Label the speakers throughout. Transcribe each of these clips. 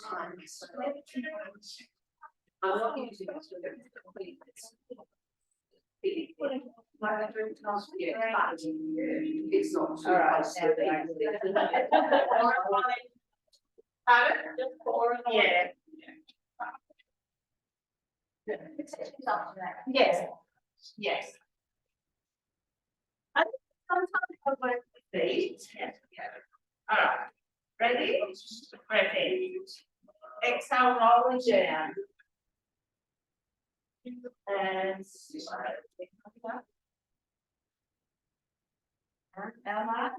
Speaker 1: time. I'm not using it to complete this. It's not.
Speaker 2: All right. Yeah. Yes. Yes. I think sometimes I work with these. All right. Ready? Ready. Exhale, rolling down. And Emma.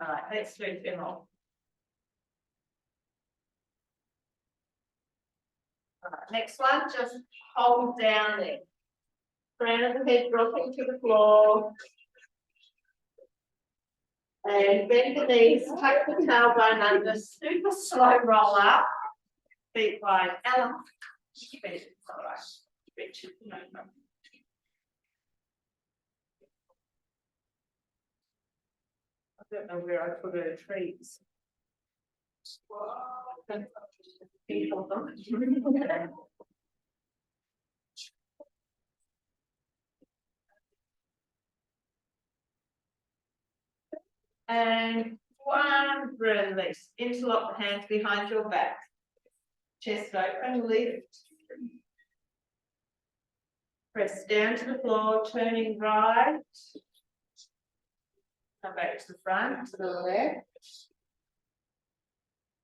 Speaker 2: All right, let's move them on. All right, next one, just hold down there. Crown of the head dropping to the floor. And bend the knees, tuck the tailbone under, super slow roll up. Feet wide. Ella. It's all right. Stretch it. No problem. I don't know where I put her trees. People them. And one release. Interlock the hands behind your back. Chest open, lift. Press down to the floor, turning right. Come back to the front, to the left.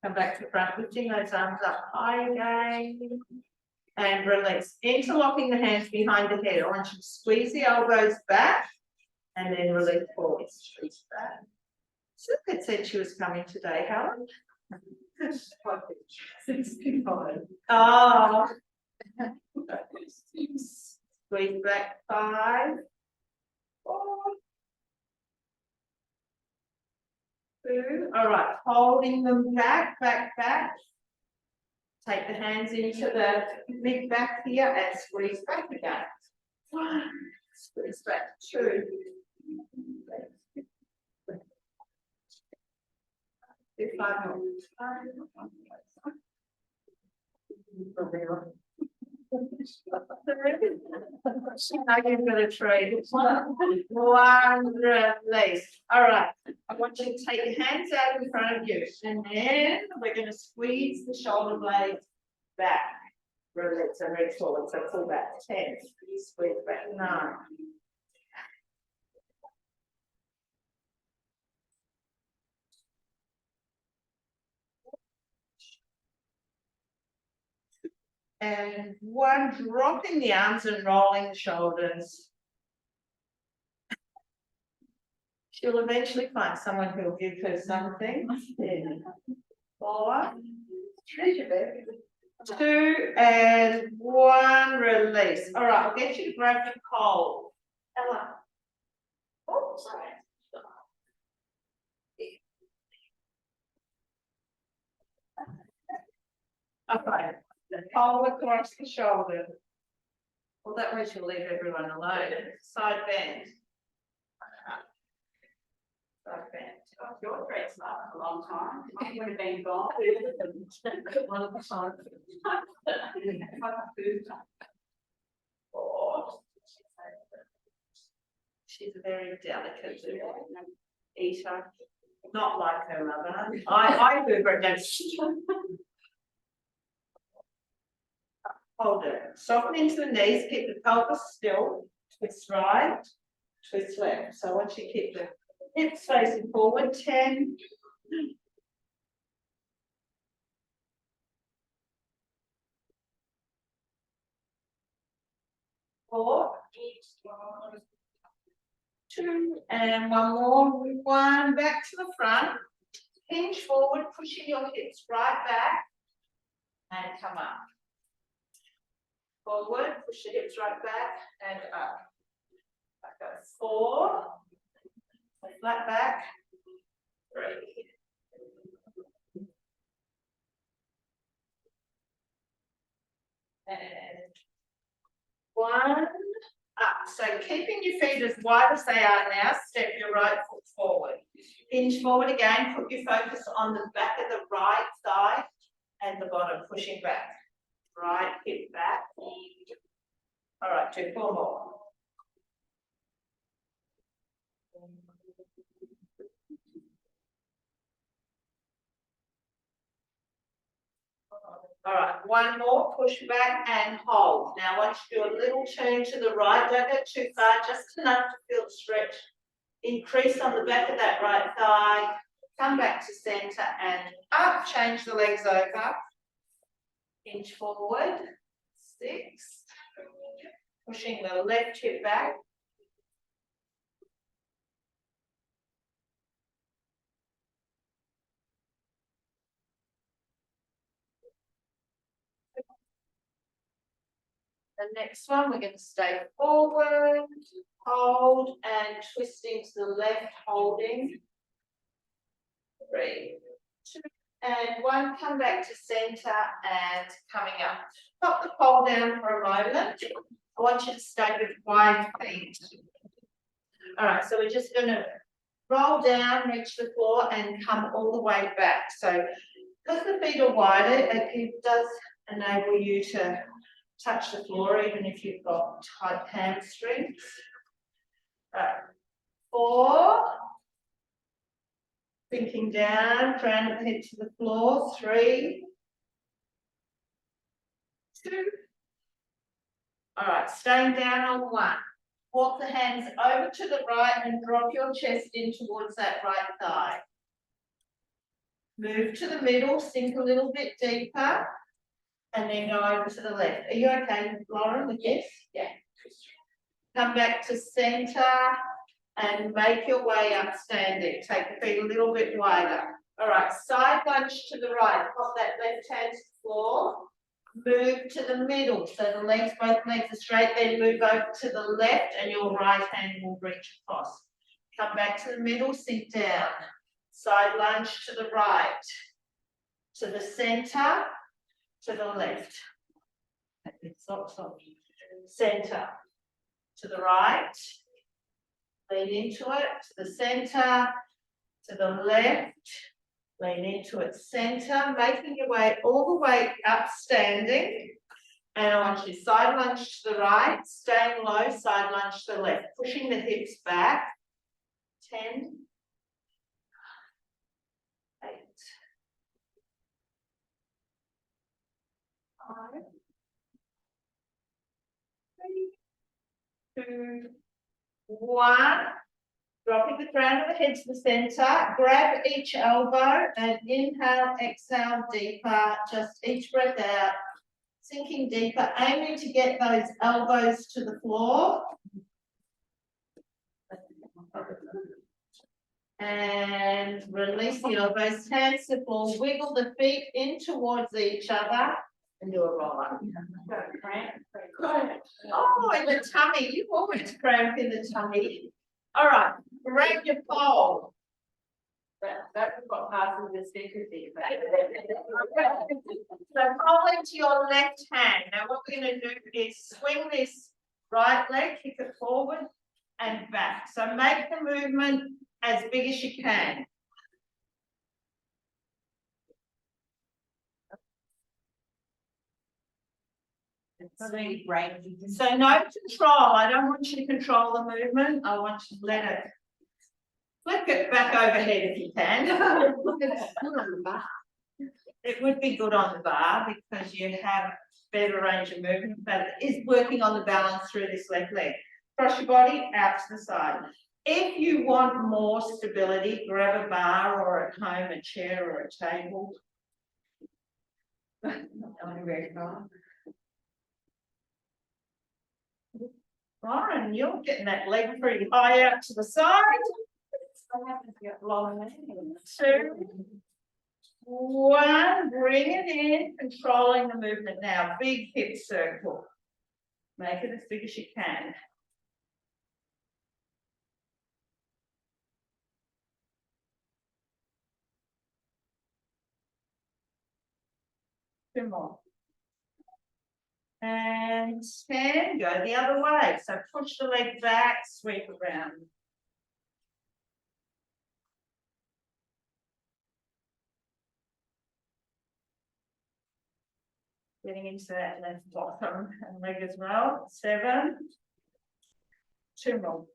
Speaker 2: Come back to the front, lifting those arms up high again. And release. Interlocking the hands behind the head. I want you to squeeze the elbows back and then release forward. Squeeze back. Silke said she was coming today, Helen. 65. Oh. Squeeze back 5, 4, 2. All right, holding them back. Take the hands into the mid back here and squeeze back again. 1, squeeze back 2. 5 more. Now you've got a trade. One release. All right. I want you to take your hands out in front of you, and then we're going to squeeze the shoulder blades back. Release and reach forward. So pull back 10. Squeeze back 9. And 1, dropping the arms and rolling the shoulders. She'll eventually find someone who'll give her something. 4, 2, and 1, release. All right, I'll get you to grab the coal. Ella. Oh, sorry. Okay. Pole across the shoulder. Well, that way she'll leave everyone alone. Side bend. Side bend.
Speaker 1: Oh, your threats last a long time. I would have been gone. One of the sides.
Speaker 2: 4. She's a very delicate eater. Not like her mother. I do, but that's. Hold it. Soften into the knees, keep the pelvis still. Twist right, twist left. So once you keep the hips facing forward, 10. 4. 2, and 1 more. 1, back to the front. Hinge forward, pushing your hips right back, and come up. Forward, push the hips right back and up. Back up. 4, flat back. 3. And 1, up. So keeping your feet as wide as they are now, step your right foot forward. Hinge forward again, put your focus on the back of the right thigh and the bottom, pushing back. Right hip back. All right, do 4 more. All right, 1 more, push back and hold. Now I want you to do a little turn to the right, don't go too far, just enough to feel the stretch. Increase on the back of that right thigh, come back to center and up, change the legs over. Hinge forward, 6. Pushing the left hip back. The next one, we're going to stay forward, hold, and twisting to the left, holding. 3, 2, and 1. Come back to center and coming up. Pop the pole down for a moment. I want you to stay with wide feet. All right, so we're just going to roll down, reach the floor, and come all the way back. So, because the feet are wider, it does enable you to touch the floor even if you've got tight hamstrings. 4. Sinking down, crown of the head to the floor. 3, 2. All right, staying down on 1. Walk the hands over to the right and drop your chest in towards that right thigh. Move to the middle, sink a little bit deeper, and then go over to the left. Are you okay, Lauren, with this? Yeah. Come back to center and make your way up standing. Take the feet a little bit wider. All right, side lunge to the right. Pop that left hand to the floor. Move to the middle. So the legs, both legs are straight. Then move over to the left and your right hand will reach across. Come back to the middle, sink down. Side lunge to the right. To the center. To the left. Stop. Center. To the right. Lean into it. To the center. To the left. Lean into it, center, making your way all the way up standing. And I want you to side lunge to the right, staying low, side lunge to the left, pushing the hips back. 10, 8, 5, 3, 2, 1. Dropping the crown of the head to the center, grab each elbow and inhale, exhale deeper, just each breath out, sinking deeper, aiming to get those elbows to the floor. And release the elbows, hands to the floor, wiggle the feet in towards each other and do a roll up. Oh, in the tummy, you always cramp in the tummy. All right, grab your pole.
Speaker 1: That got past the secrecy.
Speaker 2: So pole into your left hand. Now what we're going to do is swing this right leg, kick it forward and back. So make the movement as big as you can. So no control. I don't want you to control the movement. I want you to let it. Flip it back overhead if you can. It would be good on the bar because you have better range of movement, but it is working on the balance through this left leg. Cross your body out to the side. If you want more stability, grab a bar or at home a chair or a table. Lauren, you're getting that leg pretty high out to the side. 2, 1, bring it in, controlling the movement now. Big hip circle. Make it as big as you can. Two more. And 10, go the other way. So push the leg back, sweep around. Getting into that left bottom and leg as well. 7. 2 more.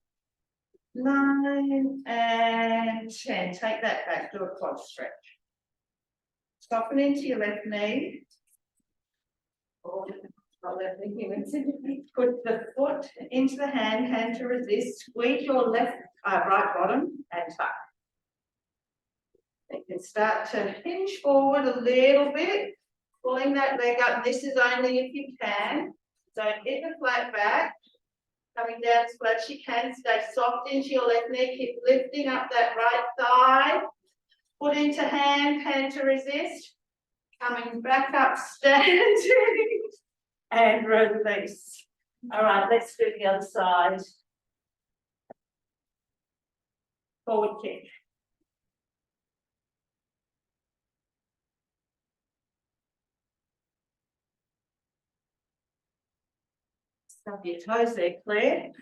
Speaker 2: 9 and 10. Take that back, do a quad stretch. Soften into your left knee. Put the foot into the hand to resist. Squeeze your left, right bottom and tuck. You can start to hinge forward a little bit, pulling that leg up. This is only if you can. Don't hit the flat back. Coming down as flat as you can. Stay soft into your left knee. Keep lifting up that right thigh. Foot into hand to resist. Coming back up, standing. And release. All right, let's do the other side. Forward kick. Stub your toes there, Claire.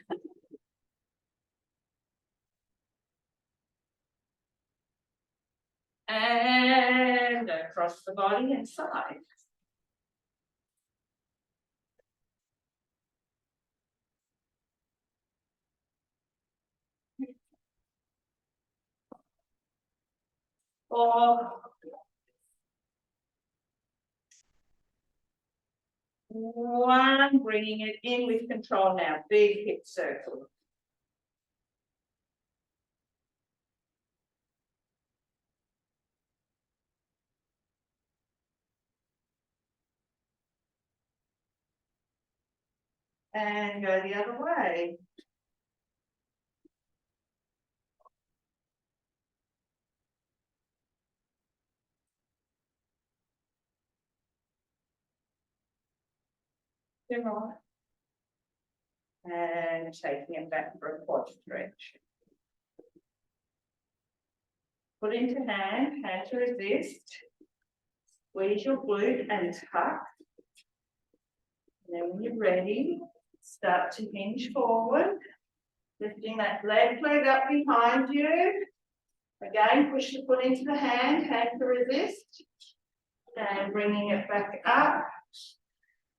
Speaker 2: And across the body and side. Four. 1, bringing it in with control now, big hip circle. And go the other way. Two more. And taking it back for a quad stretch. Put into hand to resist. Squeeze your glute and tuck. And then when you're ready, start to hinge forward. Lifting that left leg up behind you. Again, push the foot into the hand to resist. And bringing it back up.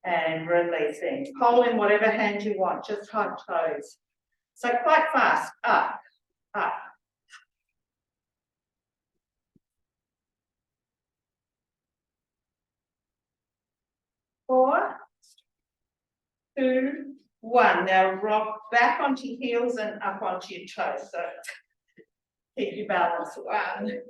Speaker 2: And releasing. Hold in whatever hand you want, just hug toes. So quite fast, up, up. 4, 2, 1. Now rock back onto your heels and up onto your toes. So keep your balance. 1.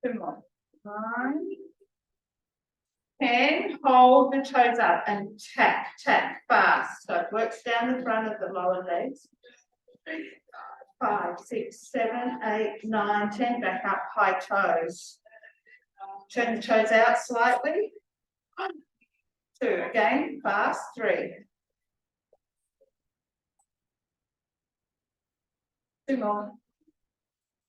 Speaker 2: 2 more. 9. 10, hold the toes up and tap fast. So it works down the front of the lower legs. 5, 6, 7, 8, 9, 10, back up, high toes. Turn the toes out slightly. 2, again, fast, 3. 2 more.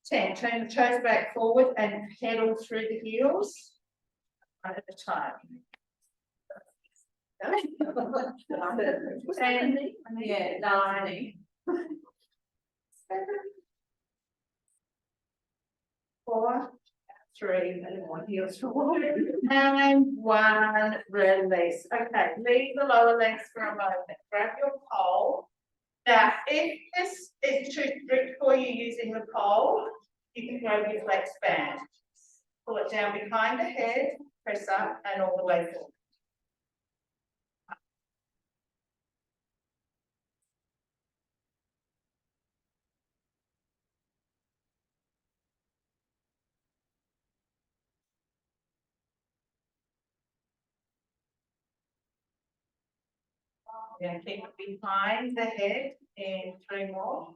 Speaker 2: 10, turn the toes back forward and pedal through the heels. One at a time. 10, yeah, 9, 7, 4, 3, heels forward, and 1, release. Okay, leave the lower legs for a moment. Grab your pole. Now, if this is too strict for you using the pole, you can grab your flex band. Pull it down behind the head, press up, and all the way forward. We're going to keep it behind the head in 3 more.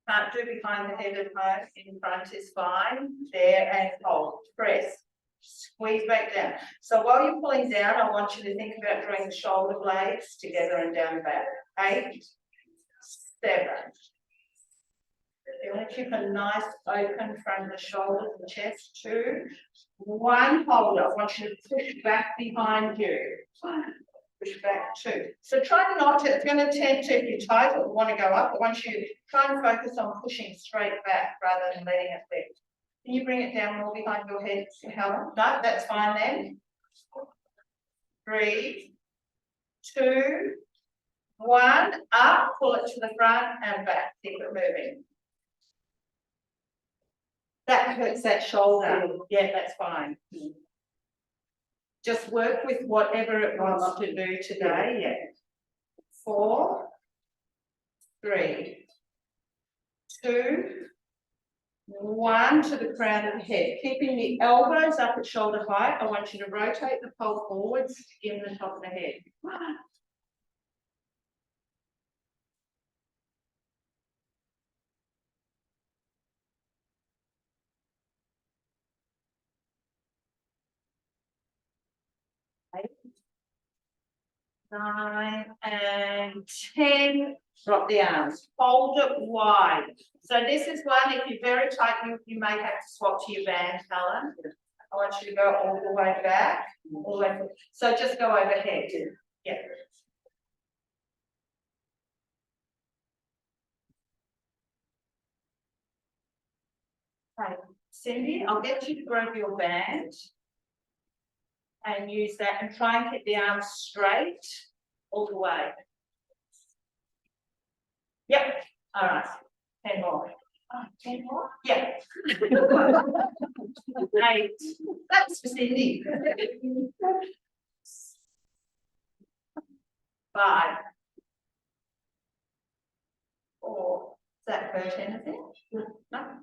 Speaker 2: Can't do behind the head at home, in front is fine. There and hold, press, squeeze back down. So while you're pulling down, I want you to think about drawing the shoulder blades together and down the back. 8, 7. You want to keep a nice open front of the shoulders and chest. 2, 1, hold. I want you to push back behind you. push back 2. So try not to, it's going to tend to, if you tight it, want to go up, but once you try and focus on pushing straight back rather than letting it lift. Can you bring it down more behind your head, Helen? No, that's fine then. 3, 2, 1, up, pull it to the front and back, keep it moving. That hurts that shoulder. Yeah, that's fine. Just work with whatever it wants to do today. Yeah. 4, 3, 2, 1 to the crown of the head. Keeping the elbows up at shoulder height. I want you to rotate the pole forwards to give the top of the head. Eight, 9 and 10. Drop the arms. Hold it wide. So this is one, if you're very tight, you may have to swap to your band, Helen. I want you to go all the way back. All the way. So just go overhead. Yeah. Okay. Cindy, I'll get you to grab your band and use that and try and keep the arms straight all the way. Yep. All right. 10 more. Oh, 10 more? Yeah. 8. That's for Cindy. 5. 4. Is that 13, is it? No.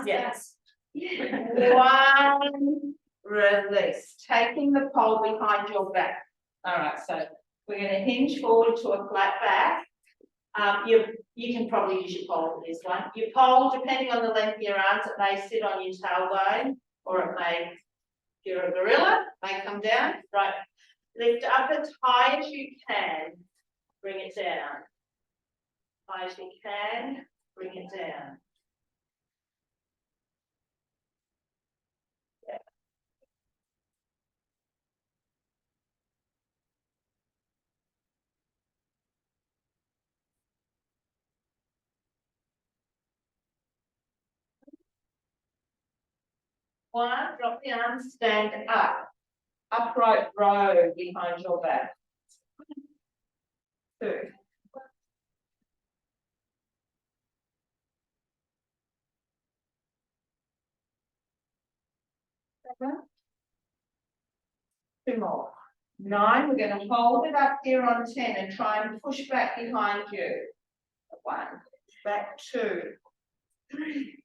Speaker 2: Yes. 1. Release. Taking the pole behind your back. All right, so we're going to hinge forward to a flat back. You can probably use your pole for this one. Your pole, depending on the length of your arms, it may sit on your tailbone, or it may, if you're a gorilla, may come down. Right. Lift up as high as you can. Bring it down. High as you can. Bring it down. Yeah. One, drop the arms, stand up. Upright row behind your back. 2. 2 more. 9, we're going to hold it up here on 10 and try and push back behind you. 1, back 2, 3,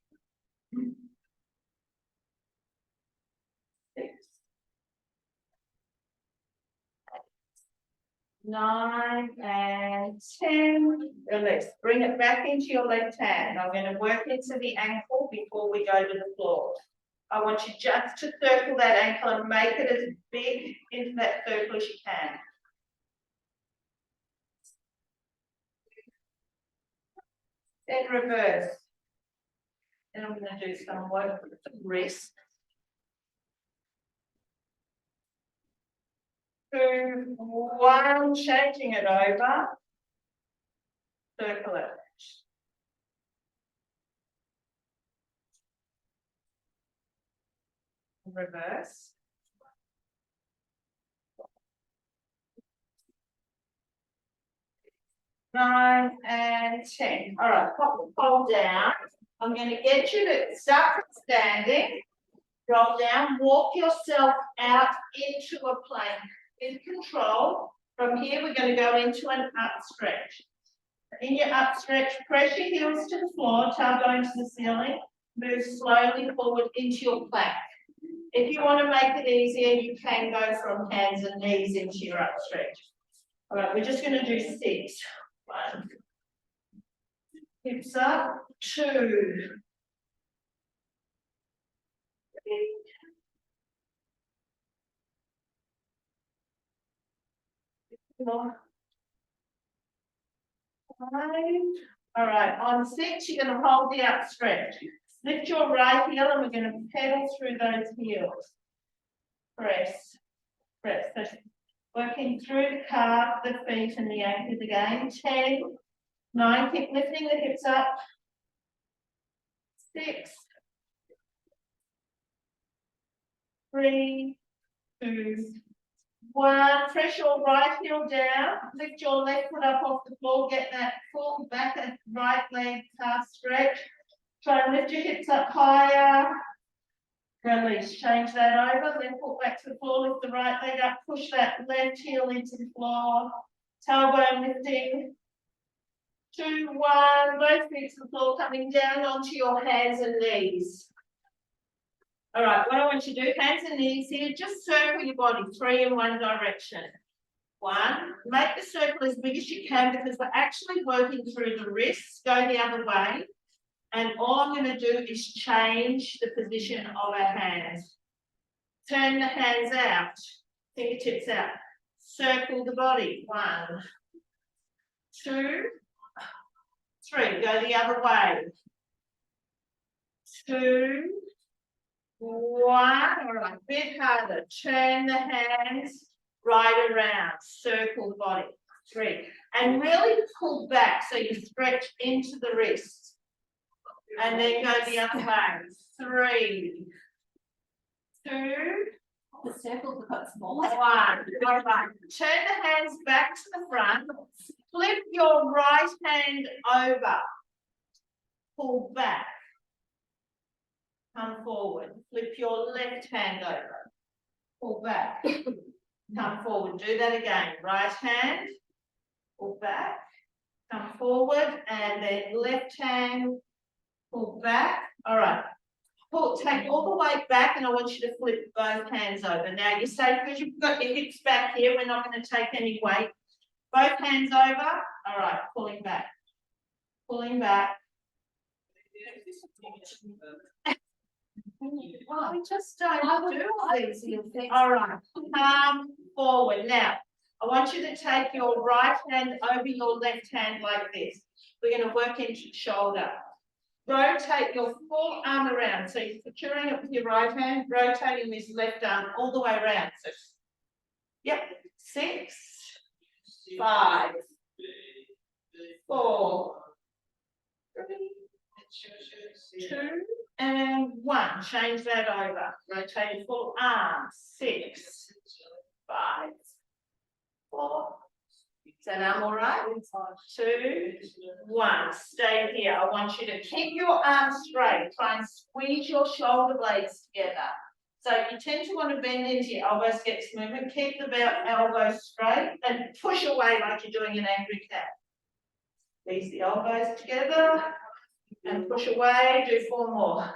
Speaker 2: 6, 9 and 10. Release. Bring it back into your left hand. I'm going to work into the ankle before we go to the floor. I want you just to circle that ankle and make it as big into that circle as you can. Then reverse. Then I'm going to do some work with the wrist. 2, 1, changing it over. Circle it. Reverse. 9 and 10. All right, pop the pole down. I'm going to get you to start from standing, roll down, walk yourself out into a plank in control. From here, we're going to go into an up stretch. In your up stretch, press your heels to the floor, tailbone to the ceiling, move slowly forward into your plank. If you want to make it easier, you can go from hands and knees into your up stretch. All right, we're just going to do 6. 1. Hips up. 2. 3. 4. 5. All right, on 6, you're going to hold the up stretch. Lift your right heel and we're going to pedal through those heels. Press, press. Working through the calf, the feet and the ankles again. 10, 9, keep lifting the hips up. 6, 3, 2, 1. Press your right heel down. Lift your left foot up off the floor. Get that full back and right leg calf stretch. Try and lift your hips up higher. Release. Change that over. Then put back to the floor. Lift the right leg up. Push that left heel into the floor. Tailbone lifting. 2, 1. Both feet to the floor. Coming down onto your hands and knees. All right, what I want you to do, hands and knees here, just circle your body 3 in one direction. 1, make the circle as big as you can because we're actually working through the wrists, go the other way. And all I'm going to do is change the position of our hands. Turn the hands out, fingertips out. Circle the body, 1, 2, 3, go the other way. 2, 1, all right, a bit harder. Turn the hands right around, circle the body. 3, and really pull back so you stretch into the wrists. And then go the other way. 3, 2,
Speaker 1: The circles have got smaller.
Speaker 2: 1. All right. Turn the hands back to the front. Flip your right hand over. Pull back. Come forward. Flip your left hand over. Pull back. Come forward. Do that again. Right hand. Pull back. Come forward. And then left hand. Pull back. All right. Take all the weight back, and I want you to flip both hands over. Now you're safe because you've got your hips back here. We're not going to take any weight. Both hands over. All right. Pulling back. Pulling back. Well, we just don't do these little things. All right. Come forward. Now, I want you to take your right hand over your left hand like this. We're going to work into the shoulder. Rotate your full arm around. So you're securing it with your right hand, rotating this left arm all the way around. So, yep. 6, 5, 4, 3, 2, and 1. Change that over. Rotate your full arm. 6, 5, 4. Is that arm all right? 2, 1. Stay here. I want you to keep your arms straight. Try and squeeze your shoulder blades together. So you tend to want to bend into your elbows, get this movement. Keep the elbows straight and push away like you're doing an angry cat. Squeeze the elbows together and push away. Do 4 more.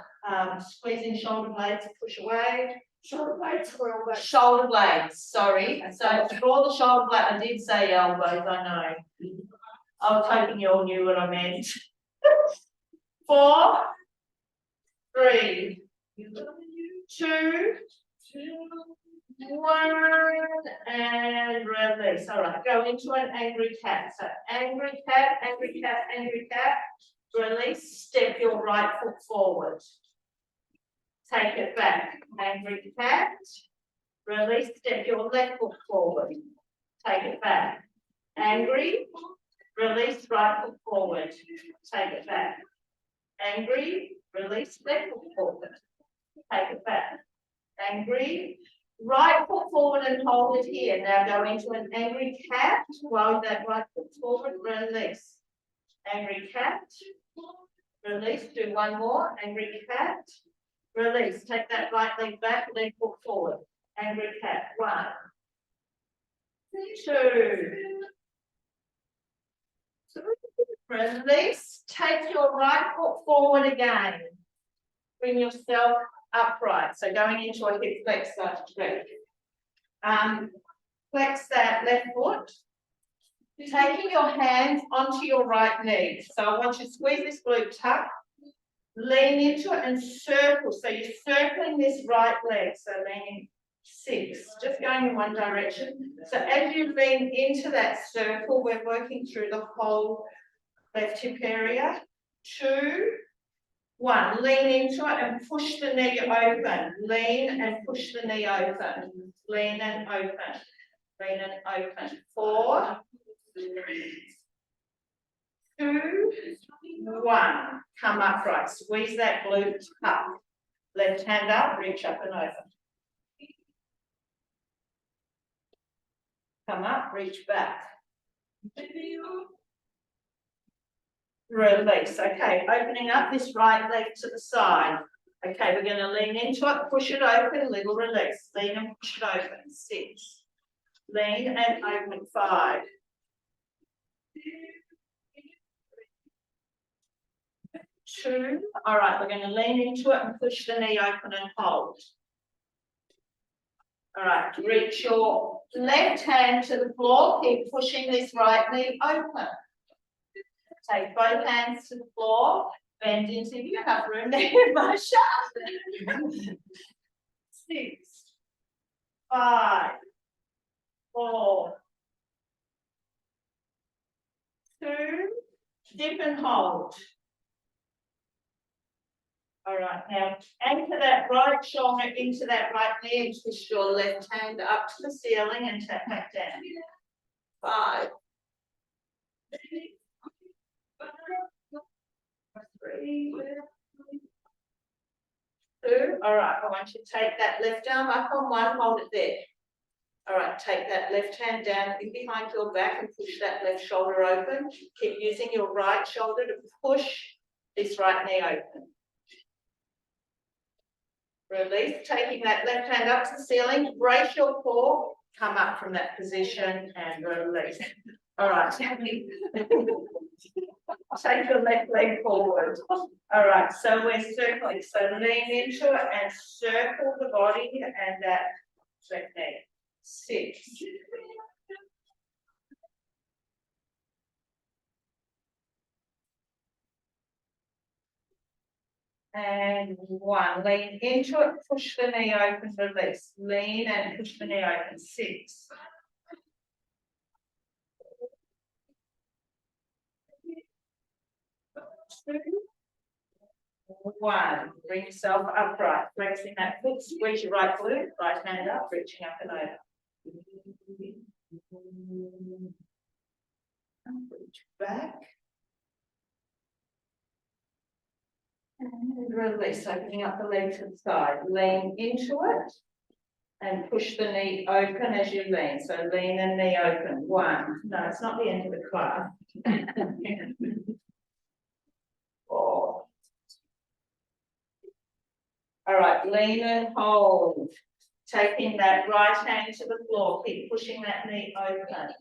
Speaker 2: Squeezing shoulder blades to push away. Shoulder blades, shoulder blades, sorry. So draw the shoulder blade. I did say elbows, I know. I was hoping you all knew what I meant. 4, 3, 2, 1, and release. All right, go into an angry cat. So angry cat, angry cat, angry cat. Release, step your right foot forward. Take it back. Angry cat. Release, step your left foot forward. Take it back. Angry. Release, right foot forward. Take it back. Angry. Release, left foot forward. Take it back. Angry. Right foot forward and hold it here. Now go into an angry cat. While that right foot forward, release. Angry cat. Release. Do 1 more. Angry cat. Release. Take that right leg back, leg foot forward. Angry cat. 1, 2. Release. Take your right foot forward again. Bring yourself upright. So going into a hip flex stretch. Flex that left foot. Taking your hands onto your right knee. So I want you to squeeze this glute tuck. Lean into it and circle. So you're circling this right leg. So leaning 6, just going in one direction. So as you lean into that circle, we're working through the whole left hip area. 2, 1. Lean into it and push the knee open. Lean and push the knee open. Lean and open. Lean and open. 4, 2, 1. Come upright. Squeeze that glute up. Left hand up, reach up and over. Come up, reach back. Release. Okay, opening up this right leg to the side. Okay, we're going to lean into it, push it open, little release. Lean and push it open. 6. Lean and open. 5. 2. All right, we're going to lean into it and push the knee open and hold. All right, reach your left hand to the floor. Keep pushing this right knee open. Take both hands to the floor. Bend into you. Have room there, Marsha. 6, 5, 4, 2. Dip and hold. All right, now anchor that right shoulder into that right knee and twist your left hand up to the ceiling and tap back down. 5, 3, 2. All right, I want you to take that left arm up on one, hold it there. All right, take that left hand down behind your back and push that left shoulder open. Keep using your right shoulder to push this right knee open. Release, taking that left hand up to the ceiling, brace your core, come up from that position and release. All right. Take your left leg forward. All right, so we're circling. So lean into it and circle the body and that left leg. 6. And 1. Lean into it, push the knee open, release. Lean and push the knee open. 6. 2, 1. Bring yourself upright, flexing that foot, squeeze your right glute, right hand up, reaching up and over. Reach back. And release, opening up the leg to the side. Lean into it and push the knee open as you lean. So lean and knee open. 1. No, it's not the end of the class. 4. All right, lean and hold. Taking that right hand to the floor. Keep pushing that knee open.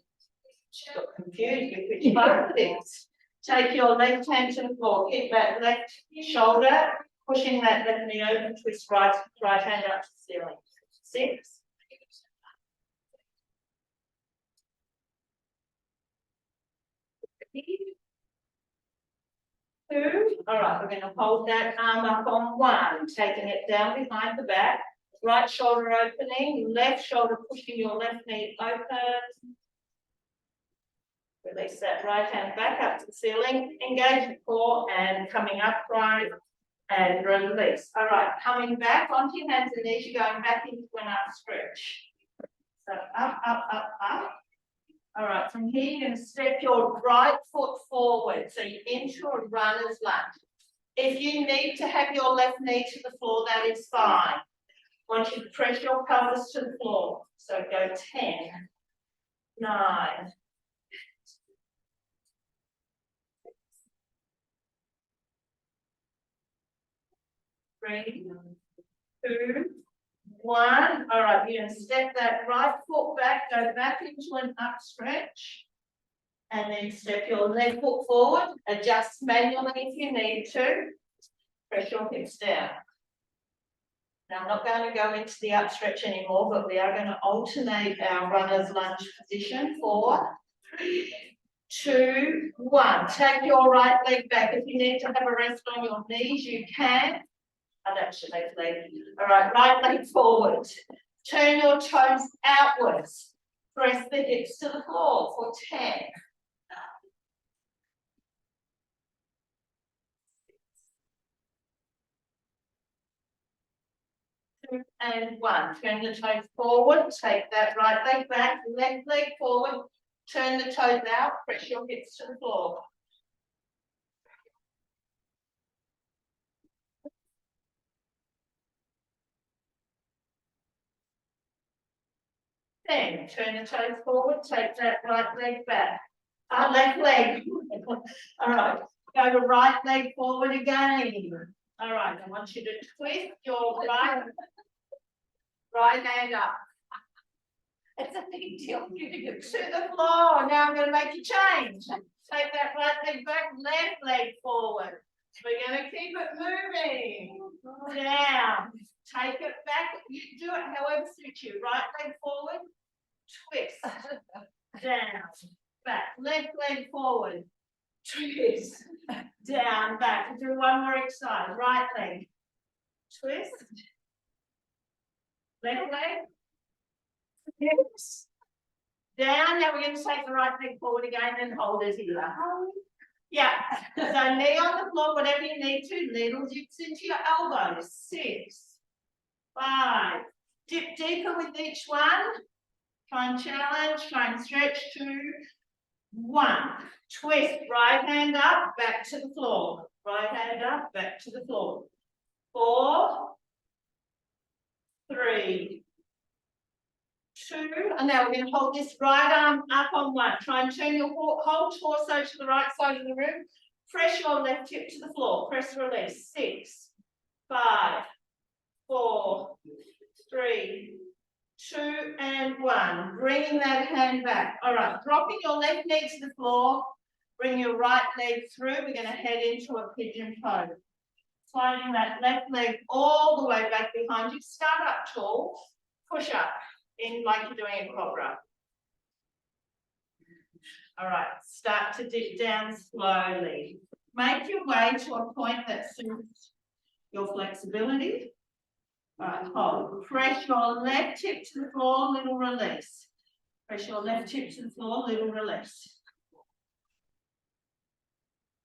Speaker 2: Got confused with which part it is. Take your left hand to the floor. Keep that left shoulder, pushing that left knee open. Twist right hand up to the ceiling. 6. 2. All right, we're going to hold that arm up on 1, taking it down behind the back. Right shoulder opening, left shoulder pushing your left knee open. Release that right hand back up to the ceiling. Engage the core and coming upright and release. All right, coming back onto your hands and knees, you're going back into an up stretch. So up, up, up, up. All right, from here you're going to step your right foot forward. So you're into a runner's lunge. If you need to have your left knee to the floor, that is fine. I want you to press your pelvis to the floor. So go 10, 9, 3, 2, 1. All right, you're going to step that right foot back, go back into an up stretch, and then step your left foot forward. Adjust manually if you need to. Press your hips down. Now, I'm not going to go into the up stretch anymore, but we are going to alternate our runner's lunge position. 4, 3, 2, 1. Take your right leg back. If you need to have a rest on your knees, you can. Oh, that's your left leg. All right, right leg forward. Turn your toes outwards. Press the hips to the floor for 10. 2, 2 and 1. Turn the toes forward, take that right leg back, left leg forward, turn the toes out, press your hips to the floor. Then turn the toes forward, take that right leg back. Left leg. All right, go to right leg forward again. All right, I want you to twist your right hand up. It's a big deal for you to get to the floor. Now I'm going to make you change. Take that right leg back, left leg forward. We're going to keep it moving. Down. Take it back. You do it however suits you. Right leg forward, twist. Down, back. Left leg forward, twist. Down, back. Do one more exercise. Right leg, twist. Left leg. Yes. Down. Now we're going to take the right leg forward again and hold it here. Yeah. So knee on the floor, whatever you need to. Needle dips into your elbows. 6, 5. Dip deeper with each one. Try and challenge. Try and stretch. 2, 1. Twist. Right hand up. Back to the floor. Right hand up. Back to the floor. 4, 3, 2, and now we're going to hold this right arm up on 1. Try and turn your whole torso to the right side of the room. Press your left hip to the floor. Press release. 6, 5, 4, 3, 2, and 1. Bringing that hand back. All right, dropping your left knee to the floor. Bring your right leg through. We're going to head into a pigeon pose. Sliding that left leg all the way back behind you. Start up tall. Push up. In like you're doing a cobra. All right, start to dip down slowly. Make your way to a point that suits your flexibility. All right, hold. Press your left hip to the floor, little release. Press your left hip to the floor, little release.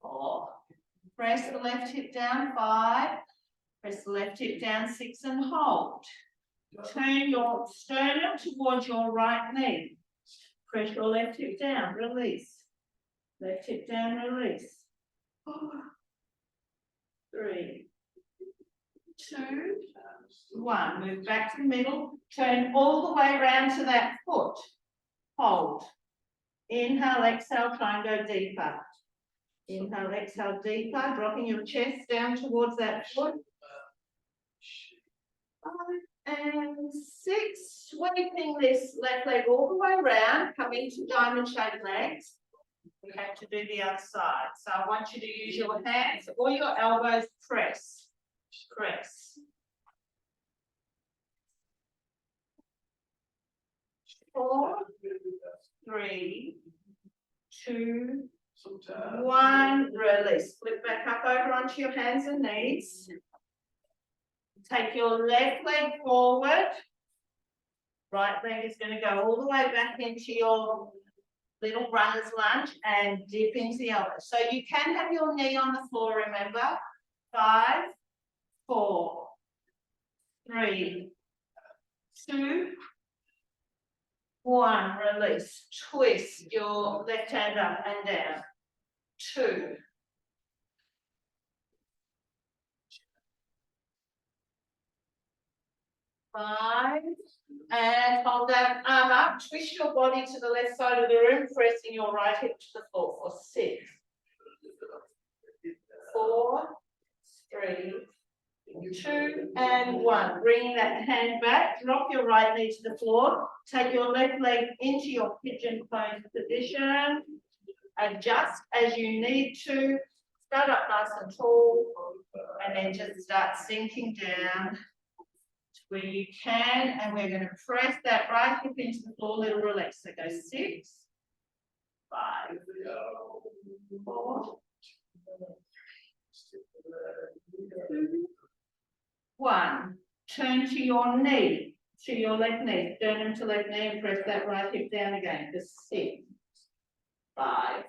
Speaker 2: 4. Press the left hip down, 5. Press the left hip down, 6, and hold. Turn your sternum towards your right knee. Press your left hip down, release. Left hip down, release. 4, 3, 2, 1. Move back to the middle. Turn all the way around to that foot. Hold. Inhale, exhale, try and go deeper. Inhale, exhale, deeper. Dropping your chest down towards that foot. 5 and 6, sweeping this left leg all the way around, coming to diamond shaped legs. We have to do the other side. So I want you to use your hands or your elbows, press. Press. 4, 3, 2, 1. Release. Flip back up over onto your hands and knees. Take your left leg forward. Right leg is going to go all the way back into your little runner's lunge and dip into the elbow. So you can have your knee on the floor, remember. 5, 4, 3, 2, 1. Release. Twist your left hand up and down. 2. 5, and hold that arm up. Twist your body to the left side of the room, pressing your right hip to the floor for 6, 4, 3, 2, and 1. Bring that hand back. Drop your right knee to the floor. Take your left leg into your pigeon pose position. Adjust as you need to. Start up nice and tall, and then just start sinking down where you can, and we're going to press that right hip into the floor, little release. So go 6, 5, 4, 2, 1. Turn to your knee, to your left knee, sternum to left knee, and press that right hip down again for 6, 5,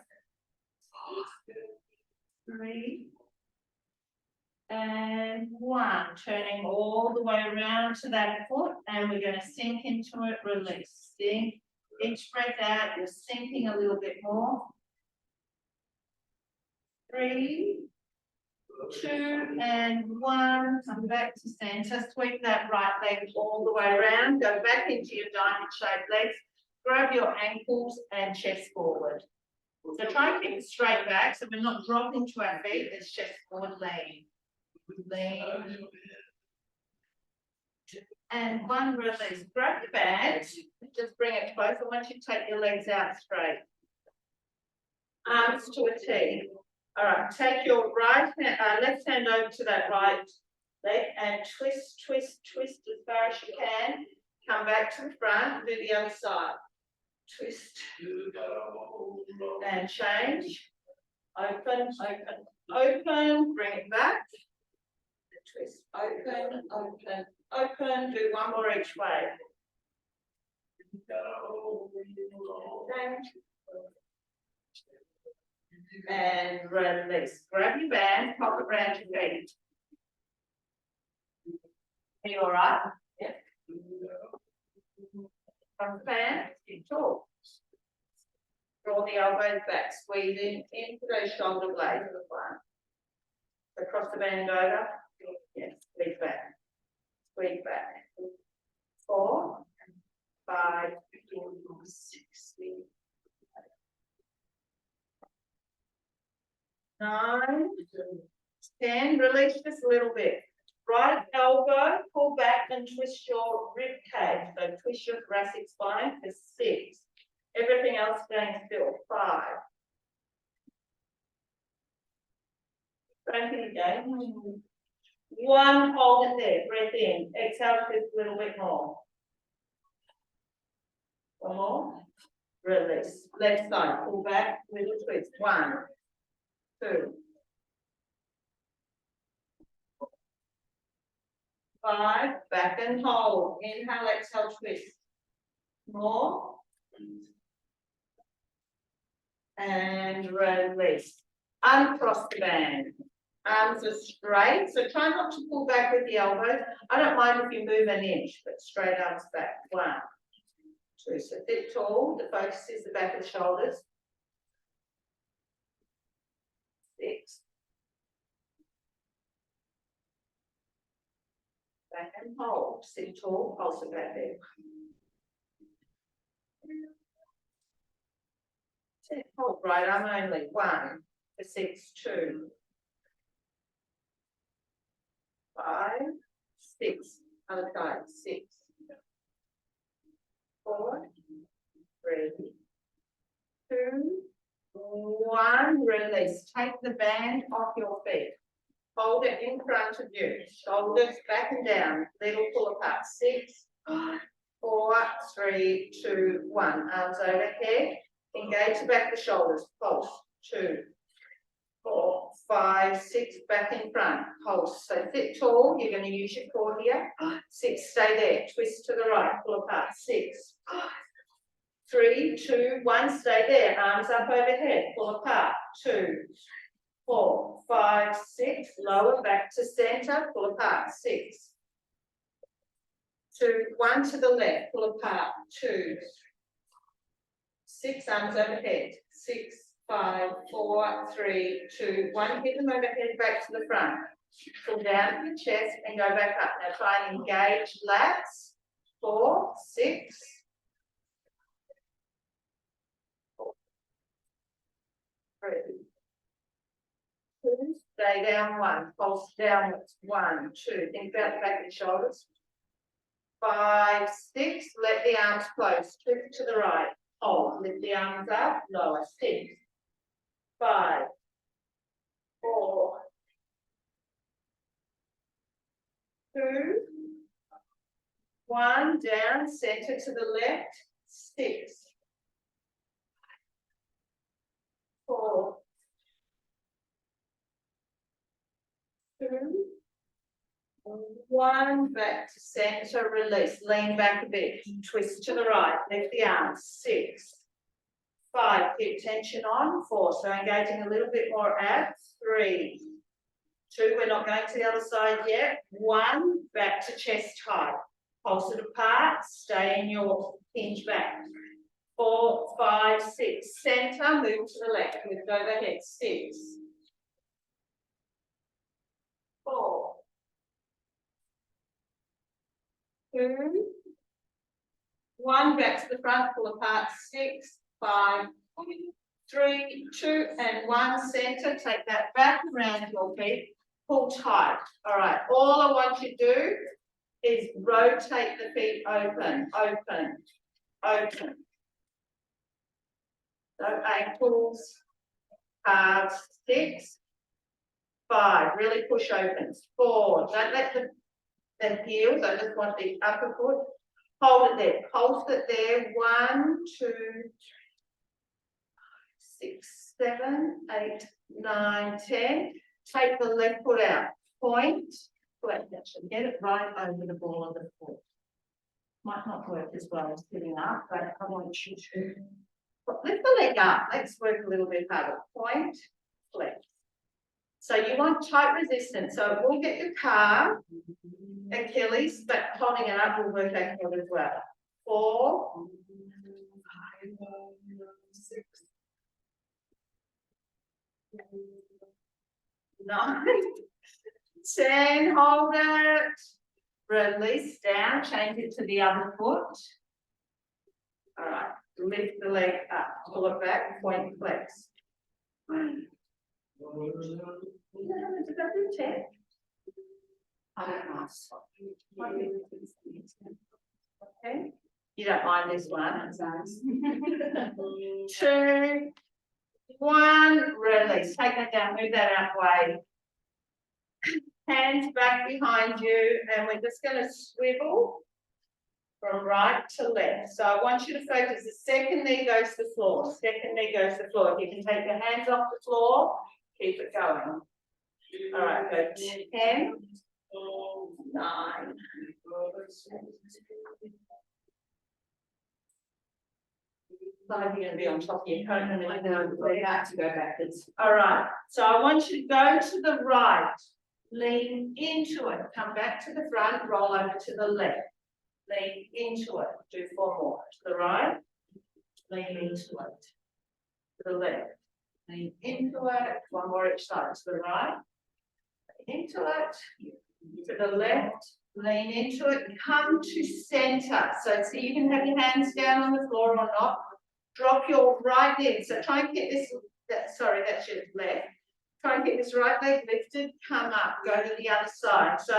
Speaker 2: 4, 3, And 1, turning all the way around to that foot, and we're going to sink into it, release. Sink, each breath out, you're sinking a little bit more. 3, 2, and 1, come back to center, sweep that right leg all the way around, go back into your diamond shaped legs, grab your ankles and chest forward. So try and keep it straight back so we're not dropping to our feet, it's chest forward, lean. Lean. And 1 release, grab the band, just bring it closer once you take your legs out straight. Arms to a T. All right, take your left hand over to that right leg and twist, twist, twist as far as you can. Come back to the front, do the other side. Twist. And change. Open, open, open, bring it back. Twist, open, open, open. Do 1 more each way. And release. Grab your band, pop it around your feet. Are you all right? Yeah. From the band, keep tall. Draw the elbows back, squeeze into those shoulder blades of the front. Across the band over. Yes, squeeze back. Squeeze back. 4, 5, 6, 9, 10, release just a little bit. Right elbow, pull back and twist your rib cage. So twist your thoracic spine for 6. Everything else staying still. 5. Thank you again. 1, hold it there, breath in. Exhale just a little bit more. 1 more. Release. Left side, pull back, little twist. 1, 2, 5, back and hold. Inhale, exhale, twist. More. And release. Uncross the band. Arms are straight, so try not to pull back with the elbows. I don't mind if you move an inch, but straight arms back. 1, 2, so sit tall. The focus is the back of the shoulders. 6. Back and hold. Sit tall, pulse it back there. Sit, hold, right arm only. 1 for 6, 2, 5, 6. Other side. 6, 4, 3, 2, 1. Release. Take the band off your feet. Hold it in front of you. Shoulders back and down. Little pull apart. 6, 4, 3, 2, 1. Arms overhead. Engage the back of the shoulders. Pulse. 2, 4, 5, 6. Back in front. Pulse. So sit tall. You're going to use your core here. 6. Stay there. Twist to the right. Pull apart. 6, 3, 2, 1. Stay there. Arms up overhead. Pull apart. 2, 4, 5, 6. Lower back to center. Pull apart. 6, 2, 1 to the left. Pull apart. 2, 6. Arms overhead. 6, 5, 4, 3, 2, 1. Hit them overhead back to the front. Pull down to the chest and go back up. Now try and engage lats. 4, 6. 3, 2. Stay down. 1. Pulse downwards. 1, 2. Think about the back of the shoulders. 5, 6. Let the arms close. Twist to the right. Hold. Lift the arms up. Lower. 6, 5, 4, 2, 1. Down. Center to the left. 6, 4, 2, 1. Back to center. Release. Lean back a bit. Twist to the right. Lift the arms. 6, 5. Keep tension on. 4. So engaging a little bit more abs. 3, 2, we're not going to the other side yet. 1, back to chest height. Pulse it apart, stay in your hinge back. 4, 5, 6, centre, move to the left, lift overhead, 6, 4, 2, 1, back to the front, pull apart, 6, 5, 3, 2, and 1, centre, take that back around your feet, pull tight. All right, all I want you to do is rotate the feet open, open, open. So ankles, calves, 6, 5, really push open, 4, don't let the heels, I just want the upper foot, hold it there, pulse it there, 1, 2, 6, 7, 8, 9, 10, take the left foot out, point, flexion, get it right over the ball of the foot. Might not work as well as sitting up, but I want you to lift the leg up. Let's work a little bit harder. Point, flex. So you want tight resistance. So it will get your calf, Achilles, but holding it up will work ankle as well. 4, 5, 6, 9, 10. Hold it. Release down. Change it to the other foot. All right. Lift the leg up, pull it back, point, flex. Did I do 10? I don't know. Okay. You don't mind this one. 2, 1, release. Take that down, move that out way. Hands back behind you, and we're just going to swivel from right to left. So I want you to focus. The second knee goes to the floor. Second knee goes to the floor. If you can take your hands off the floor, keep it going. All right, go 10, 9. Like you're going to be on top of your cone. I know, we have to go backwards. All right, so I want you to go to the right. Lean into it. Come back to the front, roll over to the left. Lean into it. Do 4 more. To the right. Lean into it. To the left. Lean into it. 1 more each side. To the right. Lean into it. To the left. Lean into it. Come to center. So you can have your hands down on the floor or not. Drop your right leg. So try and get this. Sorry, that's your left. Try and get this right leg lifted. Come up. Go to the other side. So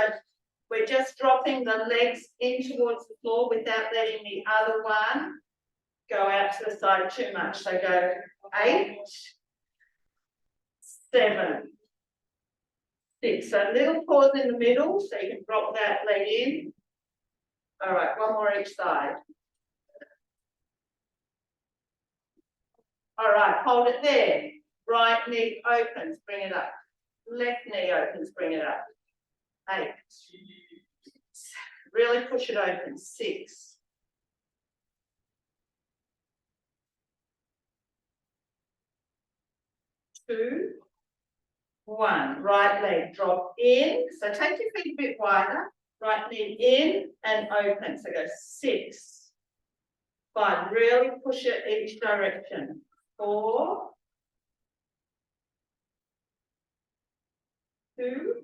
Speaker 2: we're just dropping the legs in towards the floor without letting the other one go out to the side too much. So go 8, 7, 6. So a little pause in the middle so you can drop that leg in. All right, 1 more each side. All right, hold it there. Right knee opens, bring it up. Left knee opens, bring it up. 8. Really push it open. 6. 2, 1. Right leg drop in. So take your feet a bit wider. Right knee in and open. So go 6. 5. Really push it each direction. 4. 2.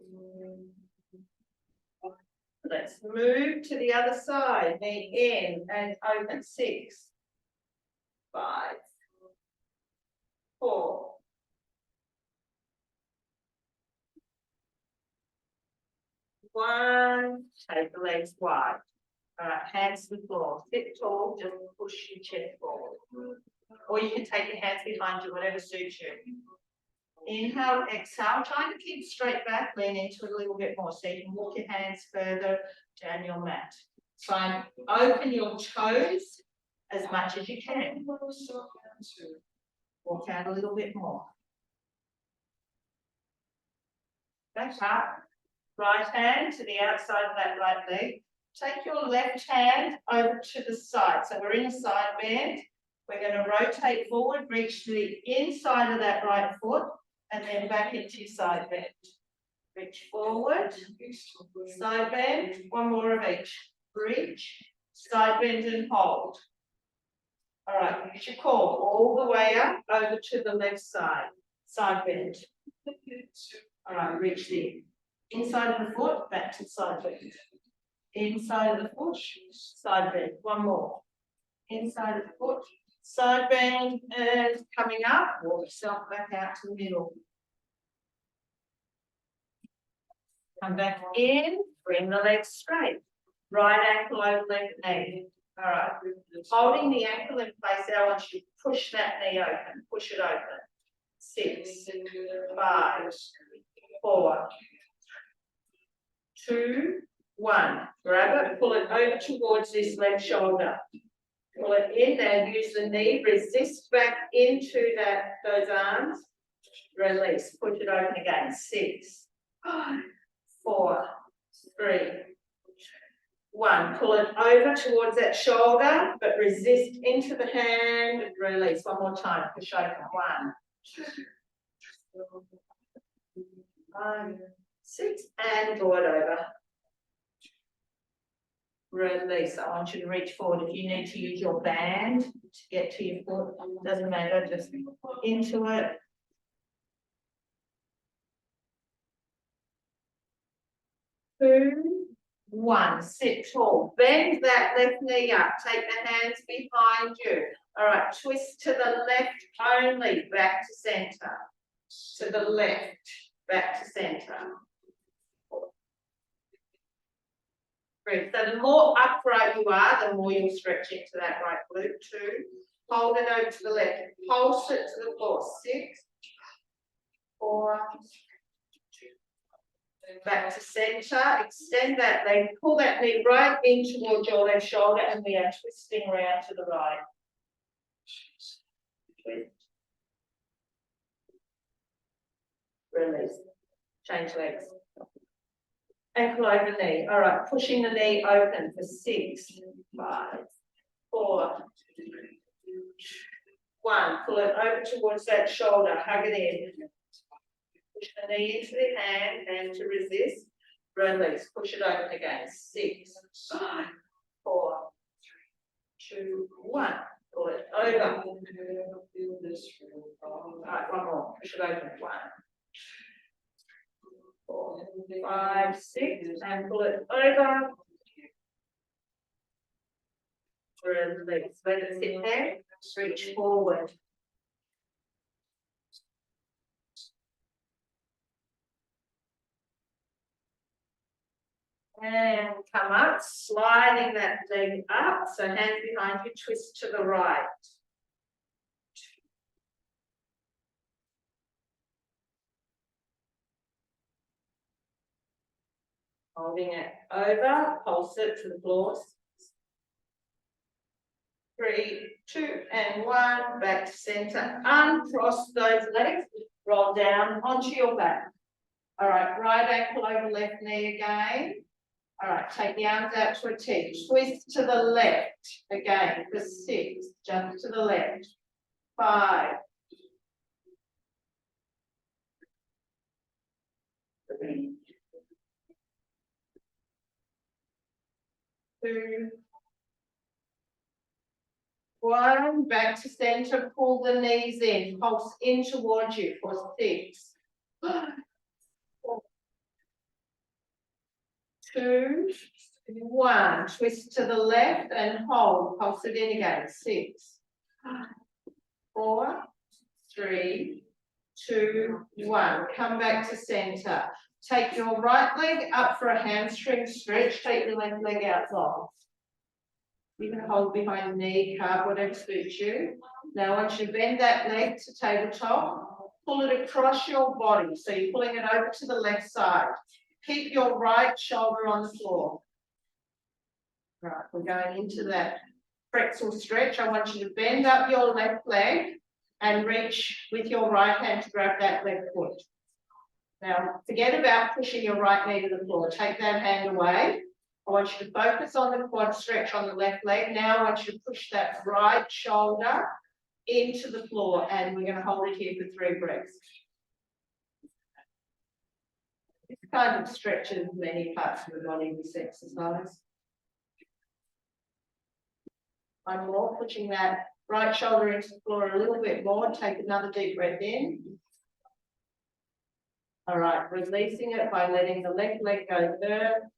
Speaker 2: Let's move to the other side. Knee in and open. 6. 5. 4. 1. Take the legs wide. All right, hands to the floor. Sit tall, just push your chest forward. Or you can take your hands behind you, whatever suits you. Inhale, exhale, trying to keep straight back, lean into it a little bit more so you can walk your hands further down your mat. Try and open your toes as much as you can. Walk out a little bit more. Back up. Right hand to the outside of that right leg. Take your left hand over to the side. So we're in a side bend. We're going to rotate forward, reach to the inside of that right foot, and then back into your side bend. Reach forward, side bend, one more of each. Reach, side bend and hold. All right, use your core all the way up over to the left side, side bend. All right, reach the inside of the foot, back to side bend. Inside of the foot, side bend, one more. Inside of the foot, side bend, and coming up, walk yourself back out to the middle. Come back in, bring the legs straight. Right ankle over left knee. All right. Holding the ankle in place, I want you to push that knee open. Push it open. 6, 5, 4, 2, 1. Grab it, pull it over towards this left shoulder. Pull it in and use the knee. Resist back into those arms. Release. Push it open again. 6, 5, 4, 3, 1. Pull it over towards that shoulder, but resist into the hand and release. One more time. Push open. 1, 2, 3, 5, 6, and pull it over. Release. I want you to reach forward. If you need to use your band to get to your foot, doesn't matter. Just into it. Two, 1. Sit tall. Bend that left knee up. Take the hands behind you. All right. Twist to the left only. Back to center. To the left. Back to center. Great. So the more upright you are, the more you'll stretch into that right glute. 2. Hold it over to the left. Pulse it to the floor. 6, 4. Back to center. Extend that leg. Pull that knee right in towards your left shoulder, and we are twisting around to the right. Twist. Release. Change legs. Ankle over knee. All right, pushing the knee open for 6, 5, 4, 1. Pull it over towards that shoulder. Hug it in. Push the knee into the hand and to resist. Release. Push it open again. 6, 5, 4, 2, 1. Pull it over. All right, one more. Push it open. 1, 4, 5, 6, and pull it over. Release. Let it sit there. Reach forward. And come up, sliding that leg up. So hands behind you, twist to the right. Holding it over, pulse it to the floor. 3, 2, and 1. Back to center. Uncross those legs. Roll down onto your back. All right, right ankle over left knee again. All right, take the arms out to a T. Twist to the left again for 6. Jump to the left. 5. 3. 2. 1. Back to center. Pull the knees in. Pulse in towards you for 6. 2, 1. Twist to the left and hold. Pulse it in again. 6, 4, 3, 2, 1. Come back to center. Take your right leg up for a hamstring stretch. Take your left leg out long. You can hold behind the knee, calf, whatever suits you. Now I want you to bend that leg to tabletop. Pull it across your body. So you're pulling it over to the left side. Keep your right shoulder on the floor. Right, we're going into that pretzel stretch. I want you to bend up your left leg and reach with your right hand to grab that left foot. Now, forget about pushing your right knee to the floor. Take that hand away. I want you to focus on the quad stretch on the left leg. Now I want you to push that right shoulder into the floor, and we're going to hold it here for 3 breaths. kind of stretches many parts of the body, this exercise. One more, pushing that right shoulder into the floor a little bit more, take another deep breath in. All right, releasing it by letting the left leg go there,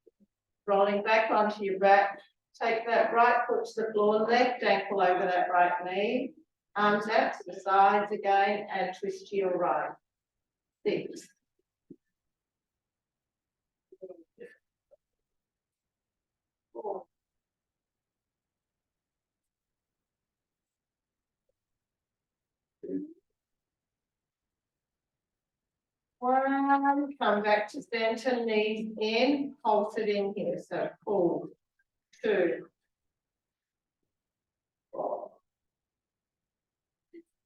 Speaker 2: rolling back onto your back, take that right foot to the floor, left ankle over that right knee, arms out to the sides again, and twist to your right. 6. 4. 1, come back to center, knees in, pulse it in here, so pull, 2, 4.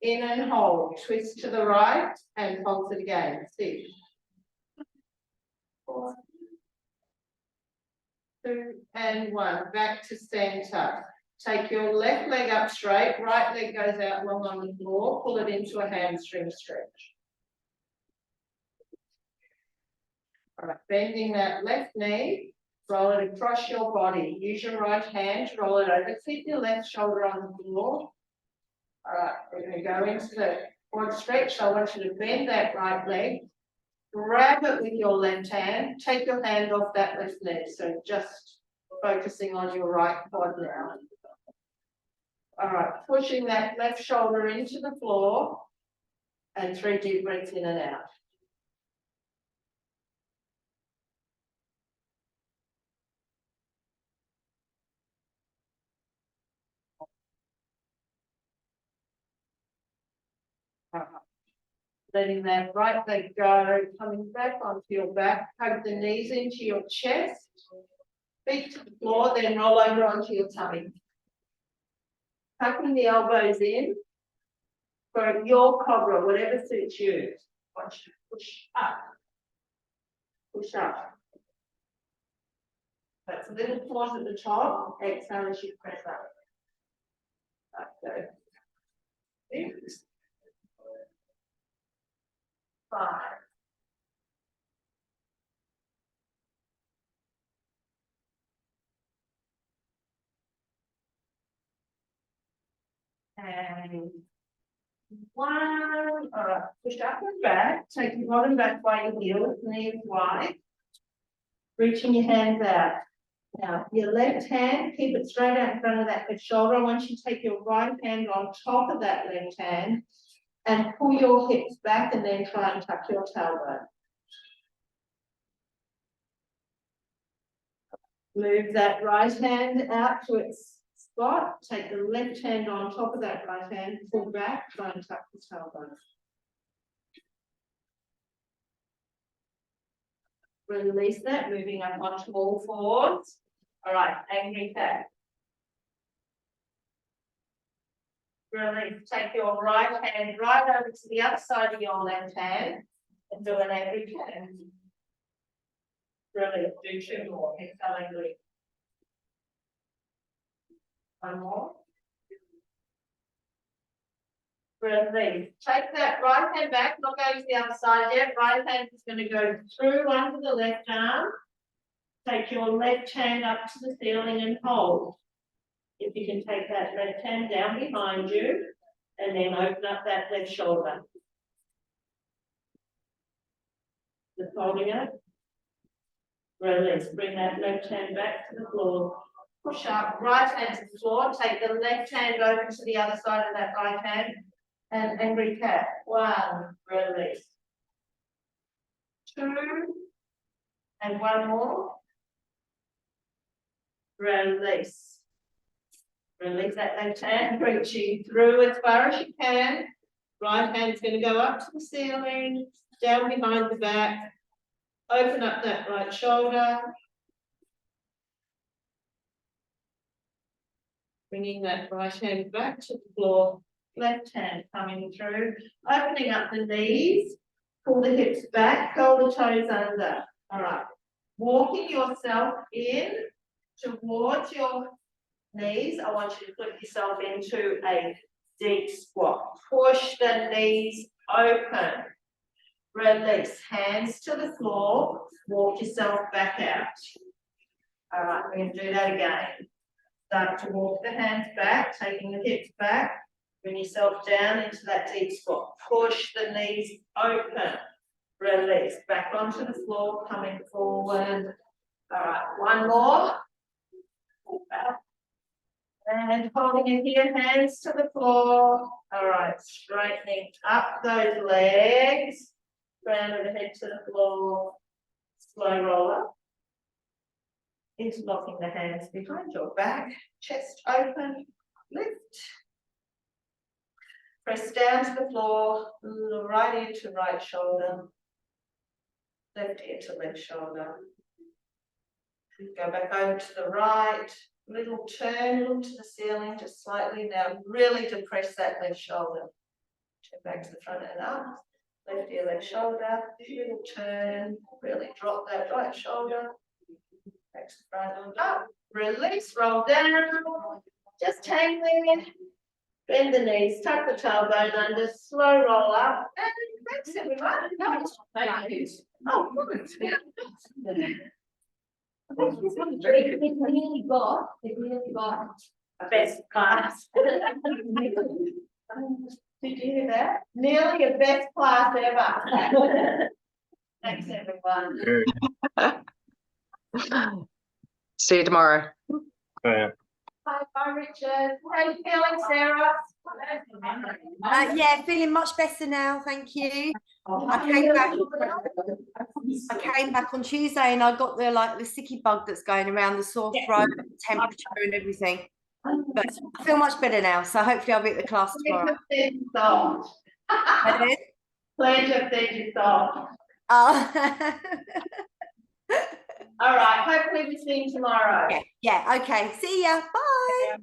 Speaker 2: In and hold, twist to the right and pulse it again, 6, 4, 2, and 1, back to center. Take your left leg up straight, right leg goes out long on the floor, pull it into a hamstring stretch. All right, bending that left knee, roll it across your body. Use your right hand to roll it over. Keep your left shoulder on the floor. All right, we're going to go into the forward stretch. I want you to bend that right leg, grab it with your left hand, take your hand off that left leg. So just focusing on your right quad now. All right, pushing that left shoulder into the floor and 3 deep breaths in and out. Letting that right leg go, coming back onto your back, hug the knees into your chest, feet to the floor, then roll over onto your tummy. Tucking the elbows in for your cobra, whatever suits you. I want you to push up. Push up. That's a little pause at the top. Exhale as you press up. Like so. 6, 5. And 1. All right, push up and back. Take your bottom back by your heels, knees wide. Reaching your hands out. Now, your left hand, keep it straight out in front of that left shoulder. I want you to take your right hand on top of that left hand and pull your hips back and then try and tuck your tailbone. Move that right hand out to its spot. Take the left hand on top of that right hand, pull back, try and tuck the tailbone. Release that, moving up onto all fours. All right, angry cat. Release, take your right hand right over to the other side of your left hand and do an angry cat. Release, do 2 more, exhale angry. 1 more. Release. Take that right hand back, not going to the other side yet. Right hand is going to go through under the left arm. Take your left hand up to the ceiling and hold. If you can take that left hand down behind you and then open up that left shoulder. Just holding it. Release. Bring that left hand back to the floor. Push up, right hand to the floor. Take the left hand over to the other side of that right hand. And angry cat. 1, release. 2, and 1 more. Release. Release that left hand, reaching through as far as you can. Right hand's going to go up to the ceiling, down behind the back. Open up that right shoulder. Bringing that right hand back to the floor. Left hand coming through, opening up the knees, pull the hips back, curl the toes under. All right, walking yourself in towards your knees. I want you to put yourself into a deep squat. Push the knees open. release, hands to the floor, walk yourself back out. All right, we're going to do that again. Start to walk the hands back, taking the hips back, bring yourself down into that deep squat. Push the knees open, release, back onto the floor, coming forward. All right, one more. Pull back. And holding it here, hands to the floor. All right, straightening up those legs. Ground of the head to the floor. Slow roller. Interlocking the hands behind your back. Chest open. Lift. Press down to the floor. Right ear to right shoulder. Left ear to left shoulder. Go back over to the right. Little turn, look to the ceiling just slightly now. Really depress that left shoulder. Turn back to the front and up. Left ear, left shoulder. Little turn. Really drop that right shoulder. Back to the front and up. Release, roll down. Just hang there. Bend the knees, tuck the tailbone under, slow roll up. And thanks everyone.
Speaker 1: Thank you.
Speaker 2: Oh, good.
Speaker 1: It really got a best class.
Speaker 2: Did you hear that? Nearly a best class ever. Thanks everyone.
Speaker 3: See you tomorrow.
Speaker 2: Bye, bye Richard. How you feeling, Sarah?
Speaker 4: Yeah, feeling much better now, thank you. I came back on Tuesday and I got the sicky bug that's going around, the sore throat, temperature and everything. But I feel much better now, so hopefully I'll be at the class tomorrow.
Speaker 2: Pleasure, fed you soft.
Speaker 4: Oh.
Speaker 2: All right, hopefully we see you tomorrow.
Speaker 4: Yeah, okay. See ya. Bye.